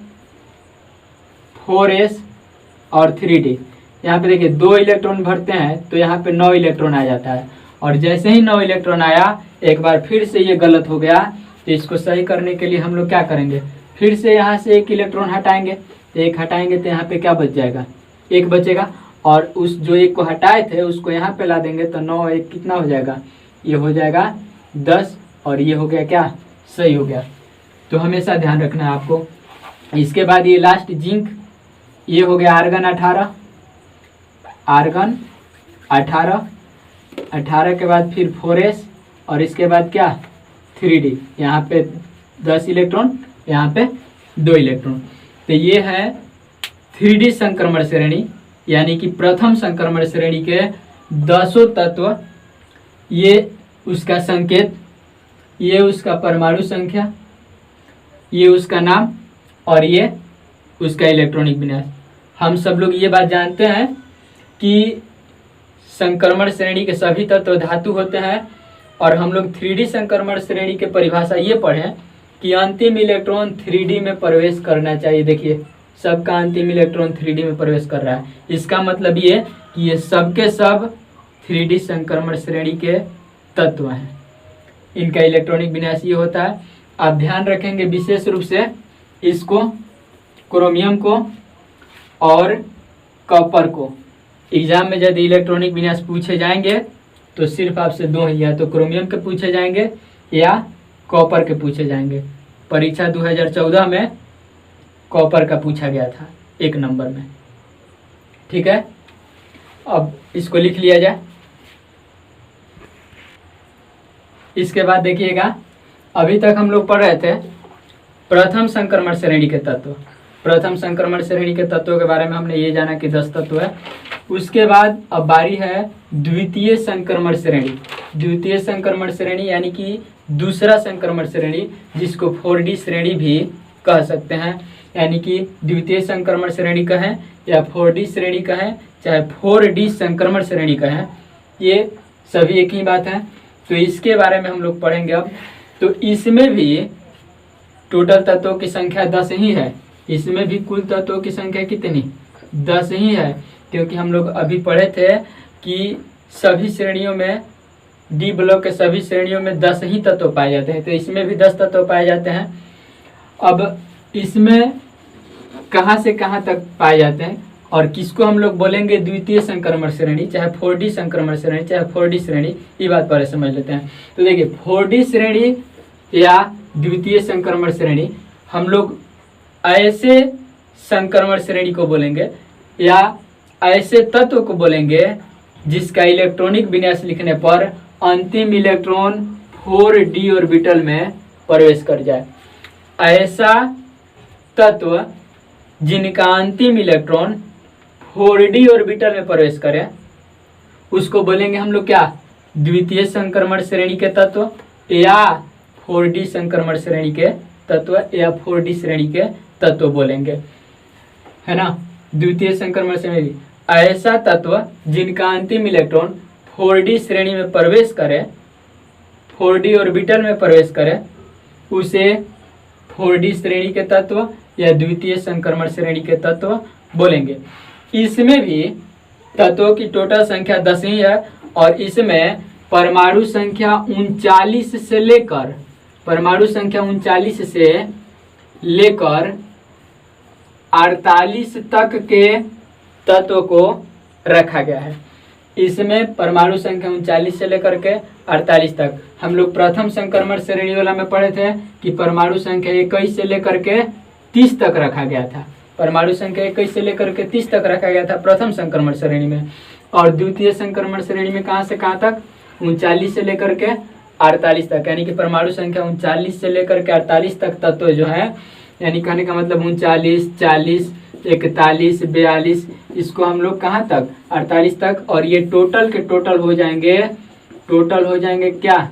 A: 4s और 3d। यहाँ पे देखिए 2 इलेक्ट्रॉन भरते हैं तो यहाँ पे 9 इलेक्ट्रॉन आ जाता है, और जैसे ही 9 इलेक्ट्रॉन आया एक बार फिर से ये गलत हो गया, तो इसको सही करने के लिए हम लोग क्या करेंगे, फिर से यहाँ से 1 इलेक्ट्रॉन हटाएंगे, तो 1 हटाएंगे तो यहाँ पे क्या बच जाएगा, 1 बचेगा, और उस जो 1 को हटाए थे उसको यहाँ पे ला देंगे, तो 9 1 कितना हो जाएगा, ये हो जाएगा 10, और ये हो गया क्या, सही हो गया। तो हमेशा ध्यान रखना है आपको। इसके बाद ये लास्ट जिंक, ये हो गया आर्गन 18, आर्गन 18 के बाद फिर 4s और इसके बाद क्या 3d, यहाँ पे 10 इलेक्ट्रॉन, यहाँ पे 2 इलेक्ट्रॉन। तो ये है 3d संक्रमण श्रेणी, यानी कि प्रथम संक्रमण श्रेणी के 10 तत्व। ये उसका संकेत, ये उसका परमाणु संख्या, ये उसका नाम और ये उसका इलेक्ट्रॉनिक विन्यास। हम सब लोग ये बात जानते हैं कि संक्रमण श्रेणी के सभी तत्व धातु होते हैं, और हम लोग 3D संक्रमण श्रेणी के परिभाषा ये पढ़ें कि अंतिम इलेक्ट्रॉन 3D में प्रवेश करना चाहिए। देखिए सबका अंतिम इलेक्ट्रॉन 3D में प्रवेश कर रहा है, इसका मतलब ये कि ये सबके सब 3D संक्रमण श्रेणी के तत्व हैं। इनका इलेक्ट्रॉनिक विन्यास ये होता है। आप ध्यान रखेंगे विशेष रूप से इसको, क्रोमियम को और कॉपर को। एग्जाम में यदि इलेक्ट्रॉनिक विन्यास पूछे जाएंगे तो सिर्फ आपसे दो ही, या तो क्रोमियम के पूछे जाएंगे या कॉपर के पूछे जाएंगे। परीक्षा 2014 में कॉपर का पूछा गया था 1 नंबर में। ठीक है, अब इसको लिख लिया जाए। इसके बाद देखिएगा, अभी तक हम लोग पढ़ रहे थे प्रथम संक्रमण श्रेणी के तत्व। प्रथम संक्रमण श्रेणी के तत्वों के बारे में हमने ये जाना कि 10 तत्व है। उसके बाद अब बारी है द्वितीय संक्रमण श्रेणी। द्वितीय संक्रमण श्रेणी यानी कि दूसरा संक्रमण श्रेणी, जिसको 4D श्रेणी भी कह सकते हैं, यानी कि द्वितीय संक्रमण श्रेणी कहें या 4D श्रेणी कहें, चाहे 4D संक्रमण श्रेणी कहें, ये सभी एक ही बात है। तो इसके बारे में हम लोग पढ़ेंगे अब। तो इसमें भी टोटल तत्वों की संख्या 10 ही है। इसमें भी कुल तत्वों की संख्या कितनी? 10 ही है, क्योंकि हम लोग अभी पढ़े थे कि सभी श्रेणियों में, डी ब्लॉक के सभी श्रेणियों में 10 ही तत्व पाए जाते हैं। तो इसमें भी 10 तत्व पाए जाते हैं। अब इसमें कहाँ से कहाँ तक पाए जाते हैं और किसको हम लोग बोलेंगे द्वितीय संक्रमण श्रेणी, चाहे 4D संक्रमण श्रेणी, चाहे 4D श्रेणी, ये बात पहले समझ लेते हैं। तो देखिए 4D श्रेणी या द्वितीय संक्रमण श्रेणी, हम लोग ऐसे संक्रमण श्रेणी को बोलेंगे या ऐसे तत्व को बोलेंगे जिसका इलेक्ट्रॉनिक विन्यास लिखने पर अंतिम इलेक्ट्रॉन 4D ऑर्बिटल में प्रवेश कर जाए। ऐसा तत्व जिनका अंतिम इलेक्ट्रॉन 4D ऑर्बिटल में प्रवेश करे, उसको बोलेंगे हम लोग क्या? द्वितीय संक्रमण श्रेणी के तत्व या 4D संक्रमण श्रेणी के तत्व या 4D श्रेणी के तत्व बोलेंगे, है ना। द्वितीय संक्रमण श्रेणी ऐसा तत्व जिनका अंतिम इलेक्ट्रॉन 4D श्रेणी में प्रवेश करे, 4D ऑर्बिटल में प्रवेश करे, उसे 4D श्रेणी के तत्व या द्वितीय संक्रमण श्रेणी के तत्व बोलेंगे। इसमें भी तत्वों की टोटल संख्या 10 ही है, और इसमें परमाणु संख्या 39 से लेकर, परमाणु संख्या 39 से लेकर 48 तक के तत्व को रखा गया है। इसमें परमाणु संख्या 39 से लेकर के 48 तक, हम लोग प्रथम संक्रमण श्रेणी वाला में पढ़े थे कि परमाणु संख्या 21 से लेकर के 30 तक रखा गया था। परमाणु संख्या 21 से लेकर के 30 तक रखा गया था प्रथम संक्रमण श्रेणी में। और द्वितीय संक्रमण श्रेणी में कहाँ से कहाँ तक? 39 से लेकर के 48 तक, यानी कि परमाणु संख्या 39 से लेकर के 48 तक तत्व जो है, यानी कहने का मतलब 39, 40, 41, 42, इसको हम लोग कहाँ तक? 48 तक। और ये टोटल के टोटल हो जाएंगे, टोटल हो जाएंगे क्या?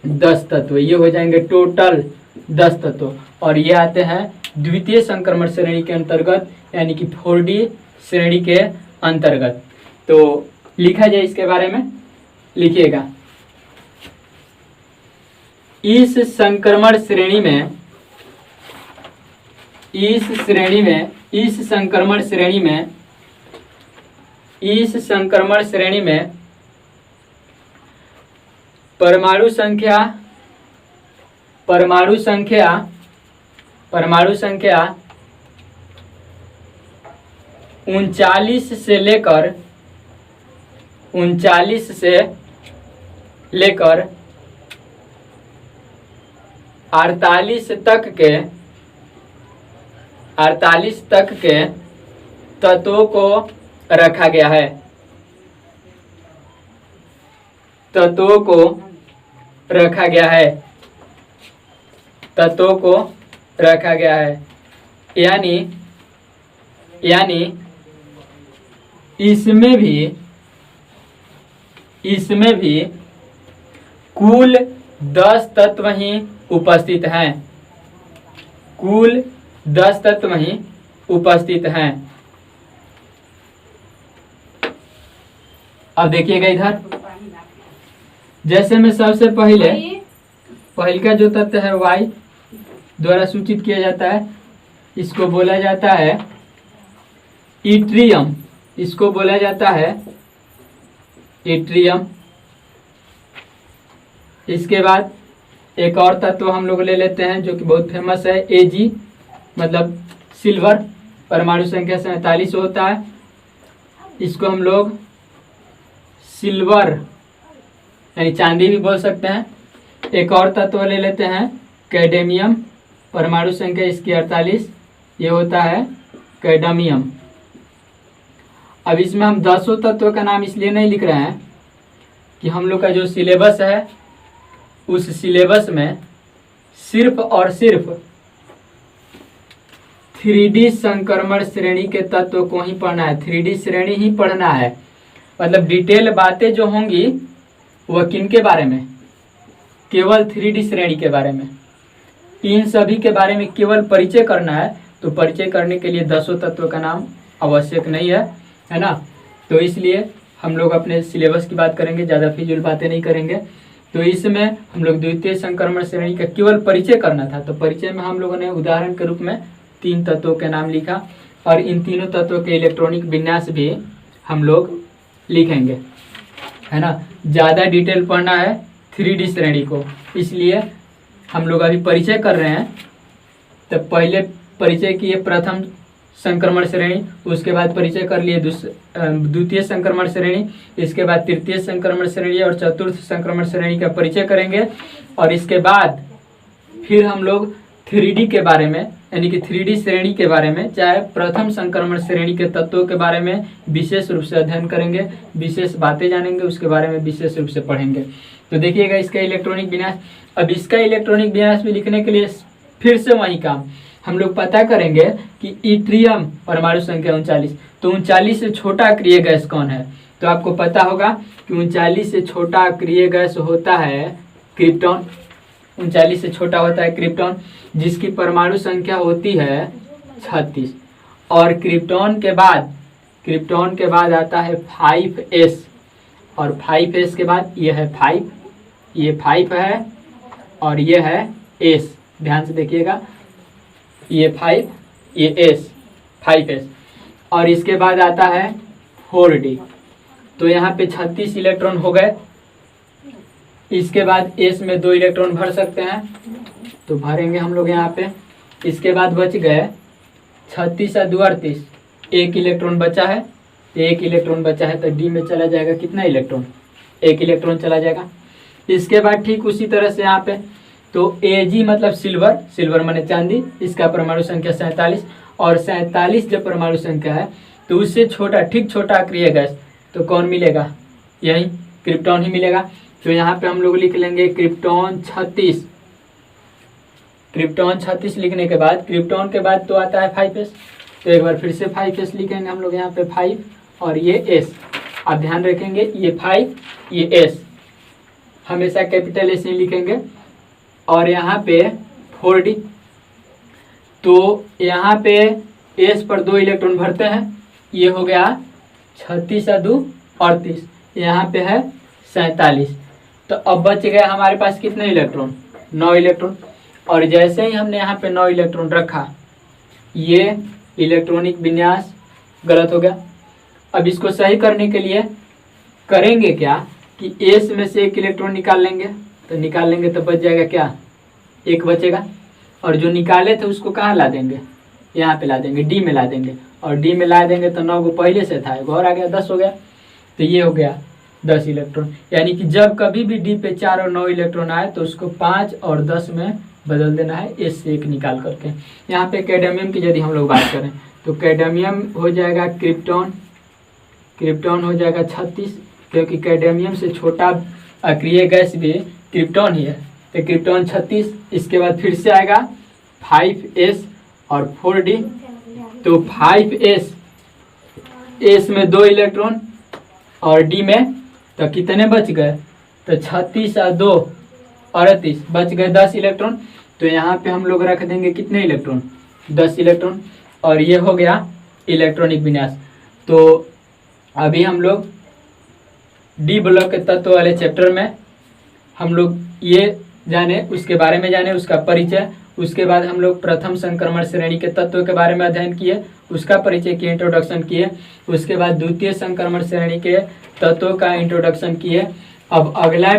A: 10 तत्व। ये हो जाएंगे टोटल 10 तत्व, और ये आते हैं द्वितीय संक्रमण श्रेणी के अंतर्गत, यानी कि 4D श्रेणी के अंतर्गत। तो लिखा जाए इसके बारे में, लिखिएगा। इस संक्रमण श्रेणी में, इस संक्रमण श्रेणी में परमाणु संख्या 39 से लेकर 48 तक के तत्वों को रखा गया है। तत्वों को रखा गया है, यानी इसमें भी कुल 10 तत्व ही उपस्थित हैं। कुल 10 तत्व ही उपस्थित हैं। अब देखिएगा इधर, जैसे में सबसे पहले का जो तत्व है Y द्वारा सूचित किया जाता है, इसको बोला जाता है इट्रियम। इसको बोला जाता है इट्रियम। इसके बाद एक और तत्व हम लोग ले लेते हैं जो कि बहुत फेमस है, Ag मतलब सिल्वर, परमाणु संख्या 47 होता है। इसको हम लोग सिल्वर यानी चांदी भी बोल सकते हैं। एक और तत्व ले लेते हैं कैडमियम, परमाणु संख्या इसकी 48, ये होता है कैडमियम। अब इसमें हम 10 तत्व का नाम इसलिए नहीं लिख रहे हैं कि हम लोग का जो सिलेबस है उस सिलेबस में सिर्फ और सिर्फ 3D संक्रमण श्रेणी के तत्व को ही पढ़ना है, 3D श्रेणी ही पढ़ना है। मतलब डिटेल बातें जो होंगी वह किन के बारे में, केवल 3D श्रेणी के बारे में। इन सभी के बारे में केवल परिचय करना है। तो परिचय करने के लिए 10 तत्व का नाम आवश्यक नहीं है ना। तो इसलिए हम लोग अपने सिलेबस की बात करेंगे, ज़्यादा फिजूल बातें नहीं करेंगे। तो इसमें हम लोग द्वितीय संक्रमण श्रेणी का केवल परिचय करना था। तो परिचय में हम लोगों ने उदाहरण के रूप में 3 तत्वों के नाम लिखा और इन तीनों तत्वों के इलेक्ट्रॉनिक विन्यास भी हम लोग लिखेंगे, है ना। ज़्यादा डिटेल पढ़ना है 3D श्रेणी को, इसलिए हम लोग अभी परिचय कर रहे हैं। तो पहले परिचय किए प्रथम संक्रमण श्रेणी, उसके बाद परिचय कर लिए द्वितीय संक्रमण श्रेणी, इसके बाद तृतीय संक्रमण श्रेणी और चतुर्थ संक्रमण श्रेणी का परिचय करेंगे। और इसके बाद फिर हम लोग 3D के बारे में यानी कि 3D श्रेणी के बारे में, चाहे प्रथम संक्रमण श्रेणी के तत्वों के बारे में विशेष रूप से अध्ययन करेंगे, विशेष बातें जानेंगे, उसके बारे में विशेष रूप से पढ़ेंगे। तो देखिएगा इसका इलेक्ट्रॉनिक विन्यास। अब इसका इलेक्ट्रॉनिक विन्यास भी लिखने के लिए फिर से वही काम हम लोग पता करेंगे कि इट्रियम परमाणु संख्या 39, तो 39 से छोटा अक्रिय गैस कौन है। तो आपको पता होगा कि 39 से छोटा अक्रिय गैस होता है क्रिप्टॉन। 39 से छोटा होता है क्रिप्टॉन, जिसकी परमाणु संख्या होती है 36। और क्रिप्टॉन के बाद आता है 5s, और 5s के बाद ये है 5, ये 5 है और ये है s। ध्यान से देखिएगा, ये 5 ये s, 5s। और इसके बाद आता है 4d। तो यहाँ पे 36 इलेक्ट्रॉन हो गए। इसके बाद s में 2 इलेक्ट्रॉन भर सकते हैं, तो भरेंगे हम लोग यहाँ पे। इसके बाद बच गए 36 और 2 38, 1 इलेक्ट्रॉन बचा है। तो 1 इलेक्ट्रॉन बचा है तो डी में चला जाएगा कितना इलेक्ट्रॉन, 1 इलेक्ट्रॉन चला जाएगा। इसके बाद ठीक उसी तरह से यहाँ पे तो Ag मतलब सिल्वर माने चांदी, इसका परमाणु संख्या 47, और 47 जब परमाणु संख्या है तो उससे छोटा, ठीक छोटा अक्रिय गैस तो कौन मिलेगा, यही क्रिप्टॉन ही मिलेगा। तो यहाँ पे हम लोग लिख लेंगे क्रिप्टॉन 36। क्रिप्टॉन 36 लिखने के बाद क्रिप्टॉन के बाद तो आता है 5s, तो एक बार फिर से 5s लिखेंगे हम लोग यहाँ पे 5 और ये s। आप ध्यान रखेंगे ये 5 ये s, हमेशा कैपिटल S ही लिखेंगे। और यहाँ पे 4d, तो यहाँ पे s पर 2 इलेक्ट्रॉन भरते हैं, ये हो गया 36 और 2 38, यहाँ पे है 47। तो अब बच गए हमारे पास कितने इलेक्ट्रॉन, 9 इलेक्ट्रॉन। और जैसे ही हमने यहाँ पे 9 इलेक्ट्रॉन रखा, ये इलेक्ट्रॉनिक विन्यास गलत हो गया। अब इसको सही करने के लिए करेंगे क्या कि S में से 1 इलेक्ट्रॉन निकाल लेंगे, तो निकाल लेंगे तो बच जाएगा क्या, 1 बचेगा। और जो निकाले थे उसको कहाँ ला देंगे, यहाँ पे ला देंगे, D में ला देंगे। और D में ला देंगे तो 9 को पहले से था, एक और आ गया, 10 हो गया। तो ये हो गया 10 इलेक्ट्रॉन। यानी कि जब कभी भी D पे 4 और 9 इलेक्ट्रॉन आए तो उसको 5 और 10 में बदल देना है, S से 1 निकाल करके। यहाँ पे कैडमियम की यदि हम लोग बात करें तो कैडमियम हो जाएगा क्रिप्टॉन हो जाएगा 36, क्योंकि कैडमियम से छोटा अक्रिय गैस भी क्रिप्टॉन ही है। तो क्रिप्टॉन 36। इसके बाद फिर से आएगा 5s और 4d, तो 5s, s में 2 इलेक्ट्रॉन और d में तो कितने बच गए, तो 36 और 2 38 बच गए 10 इलेक्ट्रॉन। तो यहाँ पे हम लोग रख देंगे कितने इलेक्ट्रॉन, 10 इलेक्ट्रॉन। और ये हो गया इलेक्ट्रॉनिक विन्यास। तो अभी हम लोग डी ब्लॉक के तत्व वाले चैप्टर में हम लोग ये जाने, उसके बारे में जाने, उसका परिचय। उसके बाद हम लोग प्रथम संक्रमण श्रेणी के तत्वों के बारे में अध्ययन किए, उसका परिचय किए, इंट्रोडक्शन किए। उसके बाद द्वितीय संक्रमण श्रेणी के तत्वों का इंट्रोडक्शन किए। अब अगला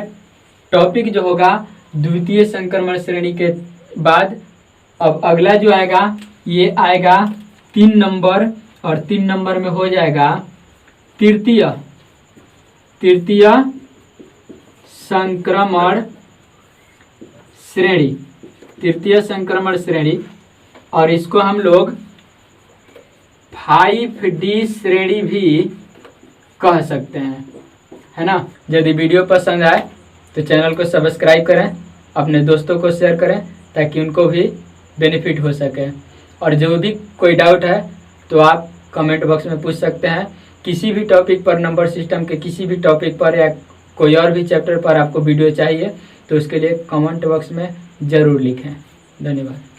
A: टॉपिक जो होगा द्वितीय संक्रमण श्रेणी के बाद, अब अगला जो आएगा ये आएगा 3 नंबर, और 3 नंबर में हो जाएगा तृतीय संक्रमण श्रेणी, तृतीय संक्रमण श्रेणी। और इसको हम लोग 5D श्रेणी भी कह सकते हैं, है ना। यदि वीडियो पसंद आए तो चैनल को सब्सक्राइब करें, अपने दोस्तों को शेयर करें ताकि उनको भी बेनिफिट हो सके। और जो भी कोई डाउट है तो आप कमेंट बॉक्स में पूछ सकते हैं। किसी भी टॉपिक पर, नंबर सिस्टम के किसी भी टॉपिक पर या कोई और भी चैप्टर पर आपको वीडियो चाहिए तो उसके लिए कमेंट बॉक्स में ज़रूर लिखें। धन्यवाद।